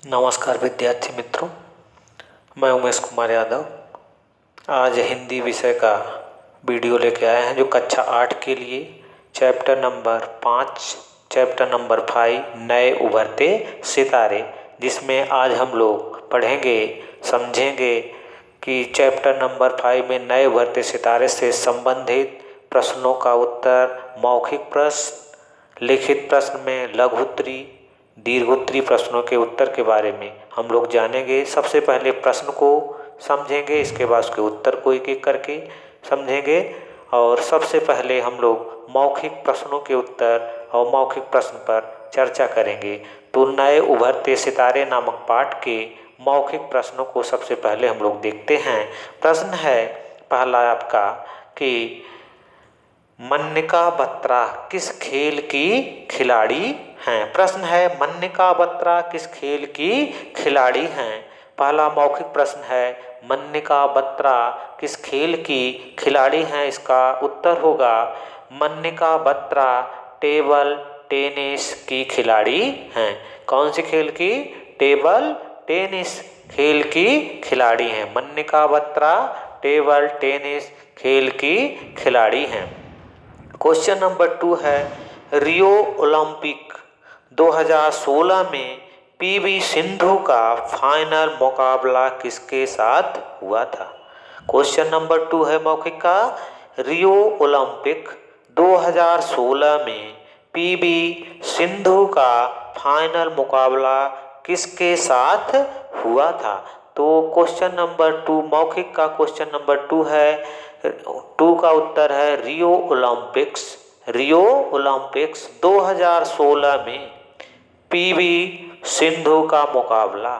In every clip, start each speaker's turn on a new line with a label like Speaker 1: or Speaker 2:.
Speaker 1: नमस्कार विद्यार्थी मित्रों, मैं उमेश कुमार यादव आज हिंदी विषय का वीडियो लेके आए हैं जो कक्षा 8 के लिए चैप्टर नंबर 5 चैप्टर नंबर 5 नए उभरते सितारे, जिसमें आज हम लोग पढ़ेंगे समझेंगे कि चैप्टर नंबर 5 में नए उभरते सितारे से संबंधित प्रश्नों का उत्तर, मौखिक प्रश्न, लिखित प्रश्न में लघुत्तरी, दीर्घोत्तरी प्रश्नों के उत्तर के बारे में हम लोग जानेंगे। सबसे पहले प्रश्न को समझेंगे, इसके बाद उसके उत्तर को एक एक करके समझेंगे और सबसे पहले हम लोग मौखिक प्रश्नों के उत्तर और मौखिक प्रश्न पर चर्चा करेंगे। तो नए उभरते सितारे नामक पाठ के मौखिक प्रश्नों को सबसे पहले हम लोग देखते हैं। प्रश्न है पहला आपका कि मन्निका बत्रा किस खेल की खिलाड़ी हैं। प्रश्न है मन्निका बत्रा किस खेल की खिलाड़ी हैं। पहला मौखिक प्रश्न है मन्निका बत्रा किस खेल की खिलाड़ी हैं। इसका उत्तर होगा मन्निका बत्रा टेबल टेनिस की खिलाड़ी हैं। कौन सी खेल की? टेबल टेनिस खेल की खिलाड़ी हैं। मन्निका बत्रा टेबल टेनिस खेल की खिलाड़ी हैं। क्वेश्चन नंबर 2 है रियो ओलंपिक 2016 में पीवी सिंधु का फाइनल मुकाबला किसके साथ हुआ था। क्वेश्चन नंबर 2 है मौखिक का, रियो ओलंपिक 2016 में पीवी सिंधु का फाइनल मुकाबला किसके साथ हुआ था। तो क्वेश्चन नंबर 2 मौखिक का क्वेश्चन नंबर 2 है, 2 का उत्तर है रियो ओलंपिक्स। रियो ओलंपिक्स 2016 में पीवी सिंधु का मुकाबला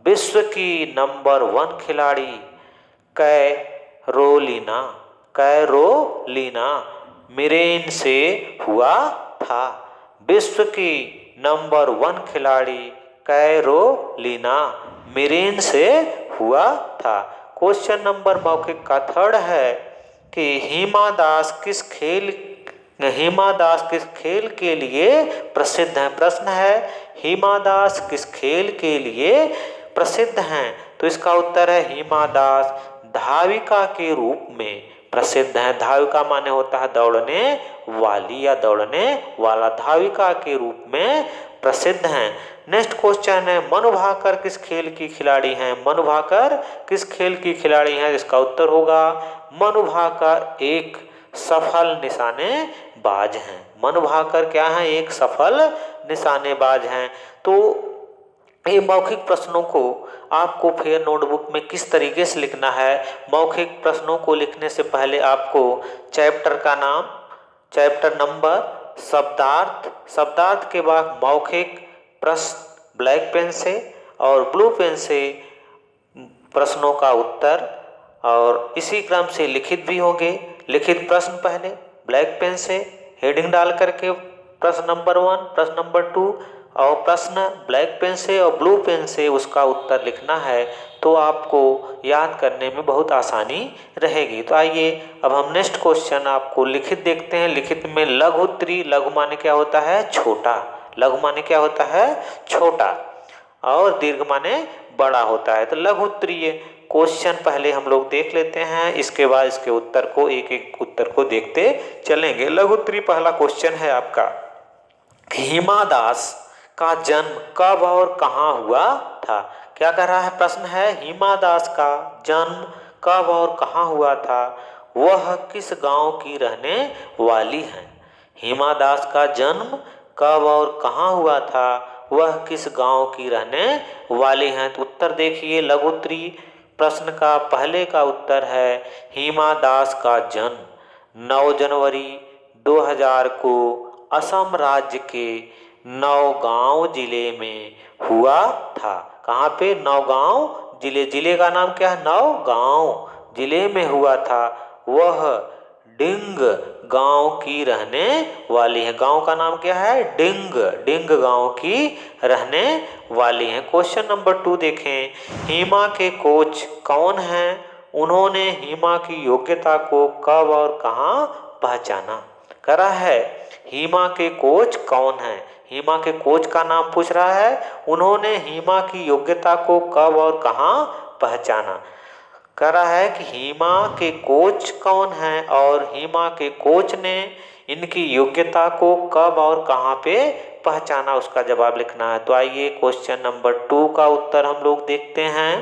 Speaker 1: विश्व की नंबर 1 खिलाड़ी कैरोलिना मिरेन से हुआ था। विश्व की नंबर 1 खिलाड़ी कैरोलिना मिरेन से हुआ था। क्वेश्चन नंबर मौखिक का 3 है कि हिमा दास किस खेल के लिए प्रसिद्ध हैं। प्रश्न है हिमा दास किस खेल के लिए प्रसिद्ध हैं। तो इसका उत्तर है हिमा दास धाविका के रूप में प्रसिद्ध हैं। धाविका माने होता है दौड़ने वाली या दौड़ने वाला, धाविका के रूप में प्रसिद्ध हैं। नेक्स्ट क्वेश्चन है मनु भाकर किस खेल की खिलाड़ी हैं। मनु भाकर किस खेल की खिलाड़ी हैं। इसका उत्तर होगा मनु भाकर एक सफल निशानेबाज हैं। मनु भाकर क्या है? एक सफल निशानेबाज हैं। तो ये मौखिक प्रश्नों को आपको फिर नोटबुक में किस तरीके से लिखना है। मौखिक प्रश्नों को लिखने से पहले आपको चैप्टर का नाम, चैप्टर नंबर, शब्दार्थ के बाद मौखिक प्रश्न ब्लैक पेन से और ब्लू पेन से प्रश्नों का उत्तर, और इसी क्रम से लिखित भी होंगे। लिखित प्रश्न पहले ब्लैक पेन से हेडिंग डाल करके प्रश्न नंबर 1, प्रश्न नंबर 2 और प्रश्न ब्लैक पेन से और ब्लू पेन से उसका उत्तर लिखना है, तो आपको याद करने में बहुत आसानी रहेगी। तो आइए अब हम नेक्स्ट क्वेश्चन आपको लिखित देखते हैं। लिखित में लघुत्तरी, लघु माने क्या होता है? छोटा। लघु माने क्या होता है? छोटा। और दीर्घ माने बड़ा होता है। तो लघुत्तरीय क्वेश्चन पहले हम लोग देख लेते हैं, इसके बाद इसके उत्तर को एक एक उत्तर को देखते चलेंगे। लघुत्तरी पहला क्वेश्चन है आपका, हिमा दास का जन्म कब और कहाँ हुआ था। क्या कह रहा है? प्रश्न है हिमा दास का जन्म कब और कहाँ हुआ था, वह किस गांव की रहने वाली हैं। हिमा दास का जन्म कब और कहाँ हुआ था, वह किस गांव की रहने वाली हैं। तो उत्तर देखिए, लघुत्तरी प्रश्न का पहले का उत्तर है हिमा दास का जन्म 9 जनवरी 2000 को असम राज्य के नौगांव जिले में हुआ था। कहाँ पे? नौगांव जिले का नाम क्या है? नौगांव जिले में हुआ था। वह डिंग गांव की रहने वाली है। गांव का नाम क्या है? डिंग गांव की रहने वाली है। क्वेश्चन नंबर 2 देखें, हिमा के कोच कौन हैं, उन्होंने हिमा की योग्यता को कब और कहाँ पहचाना। करा है हिमा के कोच कौन हैं। हिमा के कोच का नाम पूछ रहा है। उन्होंने हिमा की योग्यता को कब और कहाँ पहचाना। कह रहा है कि हिमा के कोच कौन हैं और हिमा के कोच ने इनकी योग्यता को कब और कहाँ पे पहचाना, उसका जवाब लिखना है। तो आइए क्वेश्चन नंबर 2 का उत्तर हम लोग देखते हैं।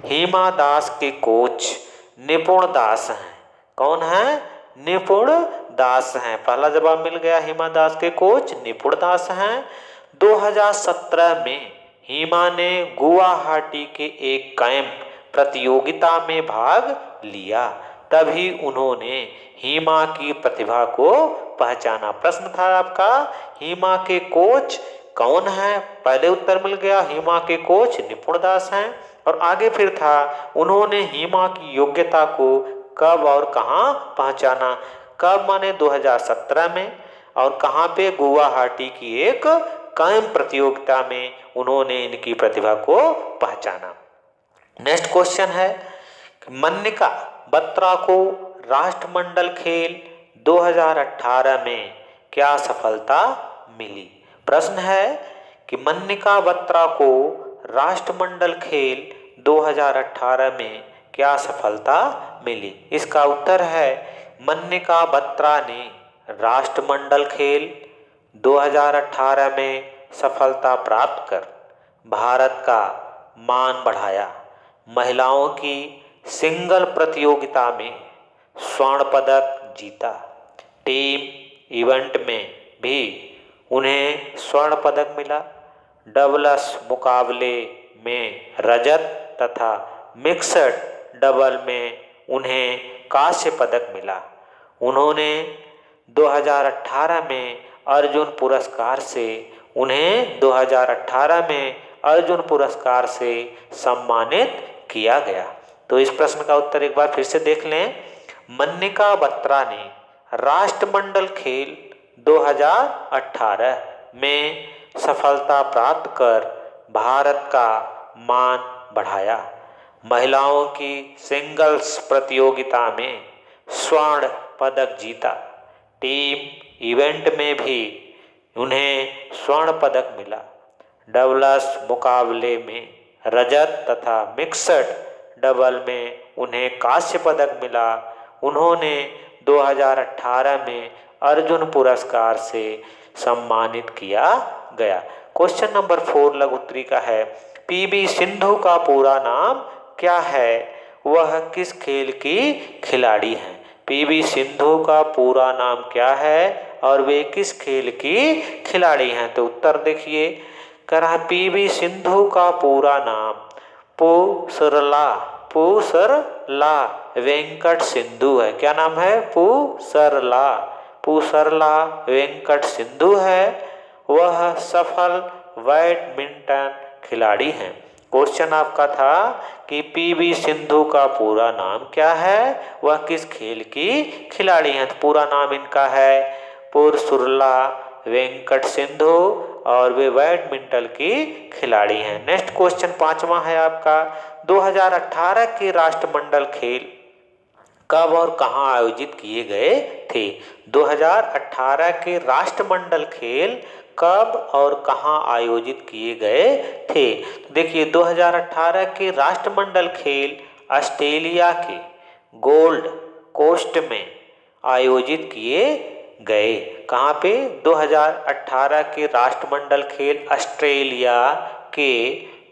Speaker 1: हिमा दास के कोच निपुण दास हैं। कौन है? निपुण दास हैं। पहला जवाब मिल गया, हिमा दास के कोच निपुण दास हैं। 2017 में हिमा ने गुवाहाटी के एक कैंप प्रतियोगिता में भाग लिया, तभी उन्होंने हिमा की प्रतिभा को पहचाना। प्रश्न था आपका, हिमा के कोच कौन है? पहले उत्तर मिल गया, हिमा के कोच निपुण दास हैं। और आगे फिर था, उन्होंने हिमा की योग्यता को कब और कहाँ पहचाना। कब माने 2017 में, और कहाँ पे? गुवाहाटी की एक कैंप प्रतियोगिता में उन्होंने इनकी प्रतिभा को पहचाना। नेक्स्ट क्वेश्चन है, मन्निका बत्रा को राष्ट्रमंडल खेल 2018 में क्या सफलता मिली। प्रश्न है कि मन्निका बत्रा को राष्ट्रमंडल खेल 2018 में क्या सफलता मिली। इसका उत्तर है, मन्निका बत्रा ने राष्ट्रमंडल खेल 2018 में सफलता प्राप्त कर भारत का मान बढ़ाया। महिलाओं की सिंगल प्रतियोगिता में स्वर्ण पदक जीता। टीम इवेंट में भी उन्हें स्वर्ण पदक मिला। डबल्स मुकाबले में रजत तथा मिक्सड डबल में उन्हें कांस्य पदक मिला। उन्होंने 2018 में अर्जुन पुरस्कार से 2018 में अर्जुन पुरस्कार से सम्मानित किया गया। तो इस प्रश्न का उत्तर एक बार फिर से देख लें। मन्निका बत्रा ने राष्ट्रमंडल खेल 2018 में सफलता प्राप्त कर भारत का मान बढ़ाया। महिलाओं की सिंगल्स प्रतियोगिता में स्वर्ण पदक जीता। टीम इवेंट में भी उन्हें स्वर्ण पदक मिला। डबल्स मुकाबले में रजत तथा मिक्सड डबल में उन्हें कांस्य पदक मिला। उन्होंने 2018 में अर्जुन पुरस्कार से सम्मानित किया गया। क्वेश्चन नंबर 4 लघु उत्तरी का है, पीवी सिंधु का पूरा नाम क्या है? वह किस खेल की खिलाड़ी हैं? पीवी सिंधु का पूरा नाम क्या है और वे किस खेल की खिलाड़ी हैं? तो उत्तर देखिए, कह रहा पीवी सिंधु का पूरा नाम पुसरला वेंकट सिंधु है। क्या नाम है? पुसरला वेंकट सिंधु है। वह सफल बैडमिंटन खिलाड़ी हैं। क्वेश्चन आपका था कि पीवी सिंधु का पूरा नाम क्या है, वह किस खेल की खिलाड़ी हैं? तो पूरा नाम इनका है पुसरला वेंकट सिंधु और वे बैडमिंटन की खिलाड़ी हैं। नेक्स्ट क्वेश्चन 5वां है आपका, 2018 के राष्ट्रमंडल खेल कब और कहां आयोजित किए गए थे? 2018 के राष्ट्रमंडल खेल कब और कहां आयोजित किए गए थे? देखिए, 2018 के राष्ट्रमंडल खेल ऑस्ट्रेलिया के गोल्ड कोस्ट में आयोजित किए गए। कहाँ पे? 2018 के राष्ट्रमंडल खेल ऑस्ट्रेलिया के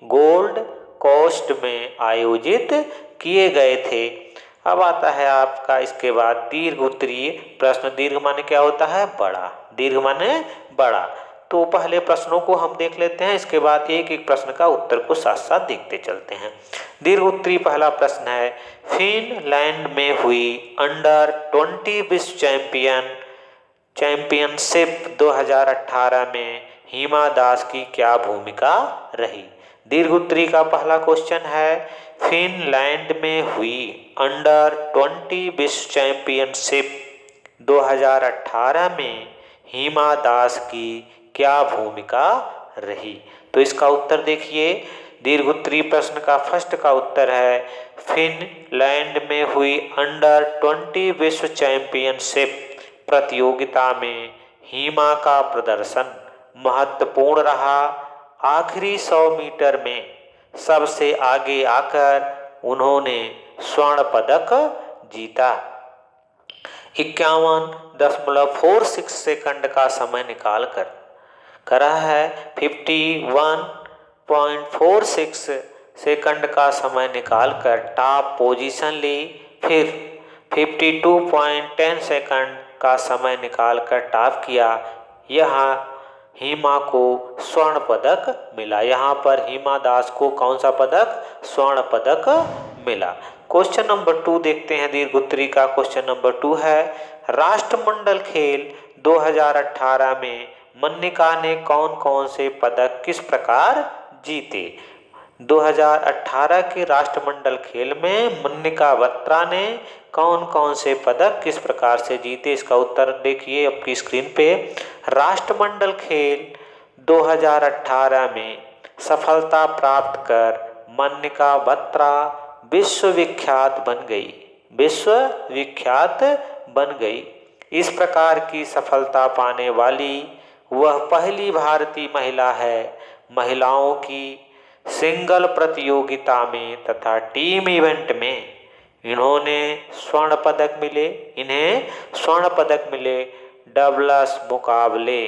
Speaker 1: गोल्ड कोस्ट में आयोजित किए गए थे। अब आता है आपका इसके बाद दीर्घ उत्तरीय प्रश्न। दीर्घ माने क्या होता है? बड़ा। दीर्घ माने बड़ा। तो पहले प्रश्नों को हम देख लेते हैं, इसके बाद एक एक प्रश्न का उत्तर को साथ साथ देखते चलते हैं। दीर्घ उत्तरीय पहला प्रश्न है, फिनलैंड में हुई अंडर 20 विश्व चैंपियनशिप 2018 में हिमा दास की क्या भूमिका रही? दीर्घ उत्तरीय का पहला क्वेश्चन है, फिनलैंड में हुई अंडर 20 विश्व चैंपियनशिप 2018 में हिमा दास की क्या भूमिका रही? तो इसका उत्तर देखिए, दीर्घ उत्तरीय प्रश्न का फर्स्ट का उत्तर है, फिनलैंड में हुई अंडर 20 विश्व चैंपियनशिप प्रतियोगिता में हिमा का प्रदर्शन महत्वपूर्ण रहा। आखिरी 100 मीटर में सबसे आगे आकर उन्होंने स्वर्ण पदक जीता। 51.46 सेकंड का समय निकालकर करा है। 51.46 सेकंड का समय निकालकर टॉप पोजीशन ली। फिर 52.10 सेकंड का समय निकालकर टॉप किया। यहाँ हिमा को स्वर्ण पदक मिला। यहाँ पर हिमा दास को कौन सा पदक? स्वर्ण पदक मिला। क्वेश्चन नंबर 2 देखते हैं दीर्घोत्तरी का। क्वेश्चन नंबर 2 है, राष्ट्रमंडल खेल 2018 में मन्निका ने कौन कौन से पदक किस प्रकार जीते? 2018 के राष्ट्रमंडल खेल में मन्निका बत्रा ने कौन कौन से पदक किस प्रकार से जीते? इसका उत्तर देखिए आपकी स्क्रीन पे। राष्ट्रमंडल खेल 2018 में सफलता प्राप्त कर मन्निका बत्रा विश्वविख्यात बन गई। विश्वविख्यात बन गई। इस प्रकार की सफलता पाने वाली वह पहली भारतीय महिला है। महिलाओं की सिंगल प्रतियोगिता में तथा टीम इवेंट में इन्हें स्वर्ण पदक मिले। डबल्स मुकाबले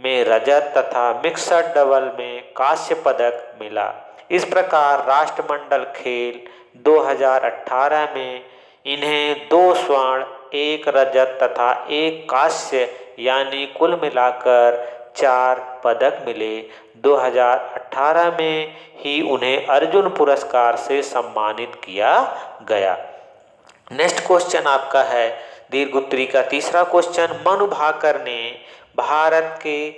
Speaker 1: में रजत तथा मिक्सड डबल में कांस्य पदक मिला। इस प्रकार राष्ट्रमंडल खेल 2018 में इन्हें 2 स्वर्ण, 1 रजत तथा 1 कांस्य यानी कुल मिलाकर 4 पदक मिले। 2018 में ही उन्हें अर्जुन पुरस्कार से सम्मानित किया गया। नेक्स्ट क्वेश्चन आपका है दीर्घोत्तरी का तीसरा क्वेश्चन, मनु भाकर ने भारत के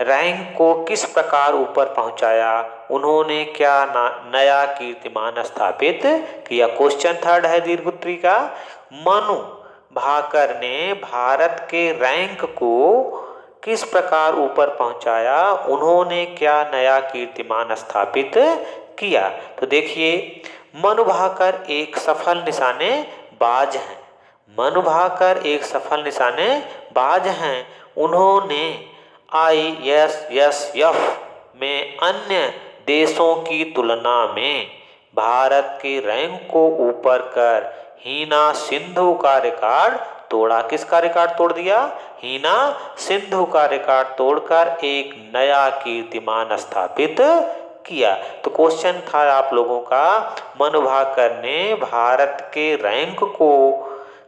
Speaker 1: रैंक को किस प्रकार ऊपर पहुंचाया? उन्होंने क्या नया कीर्तिमान स्थापित किया? क्वेश्चन 3 है दीर्घोत्तरी का। मनु भाकर ने भारत के रैंक को किस प्रकार ऊपर पहुंचाया? उन्होंने क्या नया कीर्तिमान स्थापित किया? तो देखिए, मनु भाकर एक सफल निशानेबाज हैं। मनु भाकर एक सफल निशानेबाज हैं। उन्होंने ISSF में अन्य देशों की तुलना में भारत के रैंक को ऊपर कर हीना सिंधु का रिकॉर्ड तोड़ा। किसका रिकॉर्ड तोड़ दिया? हीना सिंधु का रिकॉर्ड तोड़कर एक नया कीर्तिमान स्थापित किया। तो क्वेश्चन था आप लोगों का, मनु भाकर ने भारत के रैंक को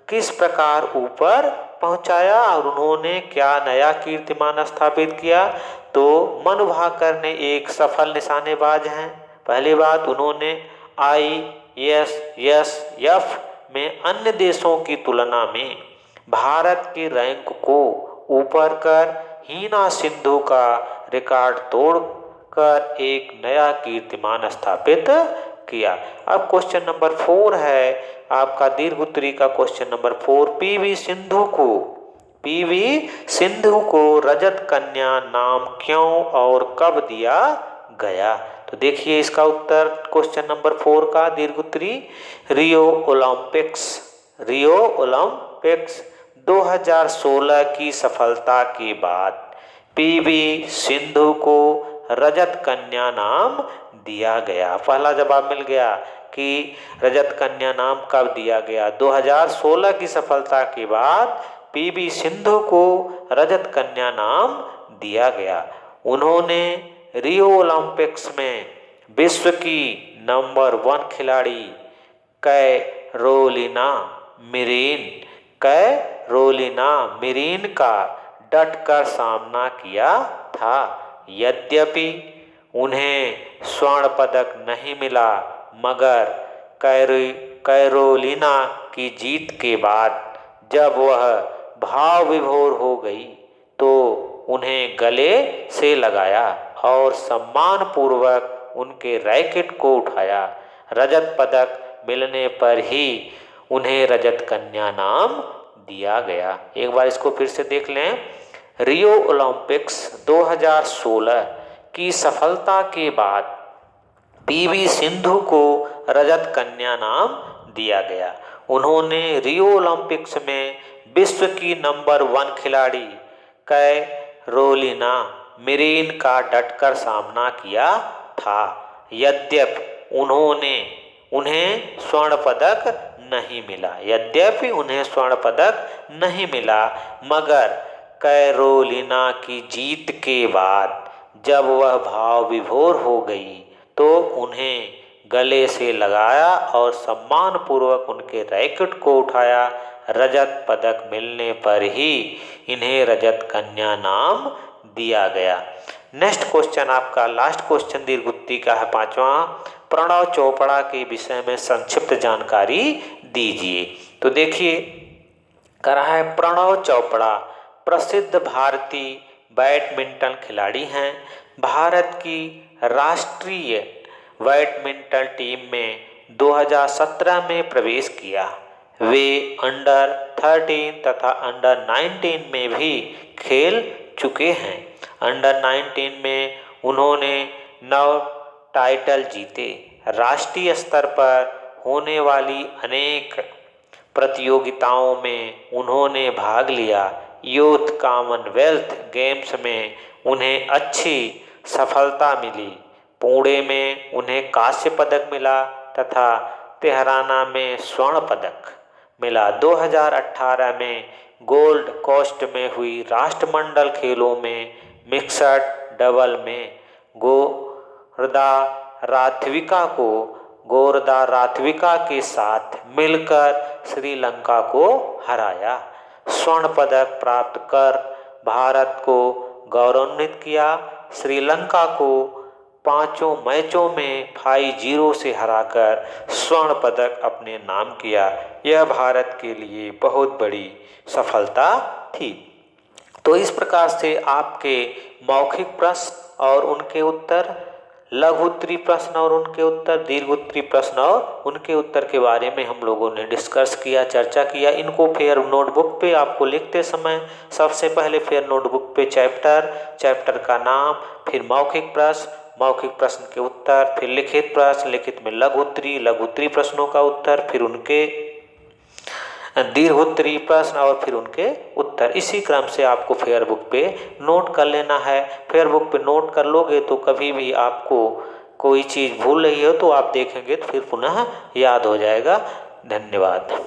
Speaker 1: किस प्रकार ऊपर पहुंचाया और उन्होंने क्या नया कीर्तिमान स्थापित किया? तो मनु भाकर ने एक सफल निशानेबाज हैं। पहली बात, उन्होंने ISSF में अन्य देशों की तुलना में भारत के रैंक को ऊपर कर हीना सिंधु का रिकॉर्ड तोड़कर एक नया कीर्तिमान स्थापित किया। अब क्वेश्चन नंबर 4 है आपका दीर्घोत्तरी का। क्वेश्चन नंबर 4, PV सिंधु को रजत कन्या नाम क्यों और कब दिया गया? तो देखिए इसका उत्तर क्वेश्चन नंबर 4 का दीर्घोत्तरी, रियो ओलंपिक्स 2016 की सफलता के बाद PV सिंधु को रजत कन्या नाम दिया गया। पहला जवाब मिल गया कि रजत कन्या नाम कब दिया गया? 2016 की सफलता के बाद PV सिंधु को रजत कन्या नाम दिया गया। उन्होंने रियो ओलंपिक्स में विश्व की नंबर 1 खिलाड़ी कैरोलिना मेरिन का डटकर सामना किया था। यद्यपि उन्हें स्वर्ण पदक नहीं मिला, मगर कैरोलिना की जीत के बाद जब वह भाव विभोर हो गई तो उन्हें गले से लगाया और सम्मान पूर्वक उनके रैकेट को उठाया। रजत पदक मिलने पर ही उन्हें रजत कन्या नाम दिया गया। एक बार इसको फिर से देख लें। रियो ओलंपिक्स 2016 की सफलता के बाद PV सिंधु को रजत कन्या नाम दिया गया। उन्होंने रियो ओलंपिक्स में विश्व की नंबर 1 खिलाड़ी कैरोलिना मेरीन का डटकर सामना किया था। यद्यपि उन्हें स्वर्ण पदक नहीं मिला, यद्यपि उन्हें स्वर्ण पदक नहीं मिला, मगर कैरोलिना की जीत के बाद जब वह भाव विभोर हो गई तो उन्हें गले से लगाया और सम्मानपूर्वक उनके रैकेट को उठाया। रजत पदक मिलने पर ही इन्हें रजत कन्या नाम दिया गया। नेक्स्ट क्वेश्चन आपका लास्ट क्वेश्चन दीर्घवृत्ति का है, पांचवा। प्रणव चोपड़ा के विषय में संक्षिप्त जानकारी दीजिए। तो देखिए करा है, प्रणव चोपड़ा प्रसिद्ध भारतीय बैडमिंटन खिलाड़ी हैं। भारत की राष्ट्रीय बैडमिंटन टीम में 2017 में प्रवेश किया। वे अंडर 13 तथा अंडर 19 में भी खेल चुके हैं। अंडर 19 में उन्होंने 9 टाइटल जीते। राष्ट्रीय स्तर पर होने वाली अनेक प्रतियोगिताओं में उन्होंने भाग लिया। यूथ कॉमनवेल्थ गेम्स में उन्हें अच्छी सफलता मिली। पुणे में उन्हें कांस्य पदक मिला तथा तेहराना में स्वर्ण पदक मिला। 2018 में गोल्ड कोस्ट में हुई राष्ट्रमंडल खेलों में मिक्सड डबल में गोरदा राथविका के साथ मिलकर श्रीलंका को हराया। स्वर्ण पदक प्राप्त कर भारत को गौरवान्वित किया। श्रीलंका को 5 मैचों में 5-0 से हराकर स्वर्ण पदक अपने नाम किया। यह भारत के लिए बहुत बड़ी सफलता थी। तो इस प्रकार से आपके मौखिक प्रश्न और उनके उत्तर, लघु उत्तरीय प्रश्न और उनके उत्तर, दीर्घ उत्तरीय प्रश्न और उनके उत्तर के बारे में हम लोगों ने डिस्कस किया, चर्चा किया। इनको फेयर नोटबुक पे आपको लिखते समय सबसे पहले फेयर नोटबुक पे चैप्टर का नाम, फिर मौखिक प्रश्न के उत्तर, फिर लिखित प्रश्न, लिखित में लघु उत्तरीय प्रश्नों का उत्तर, फिर उनके दीर्घ उत्तरीय प्रश्न और फिर उनके उत्तर। इसी क्रम से आपको फेयर बुक पे नोट कर लेना है। फेयर बुक पे नोट कर लोगे तो कभी भी आपको कोई चीज़ भूल रही हो तो आप देखेंगे तो फिर पुनः याद हो जाएगा। धन्यवाद।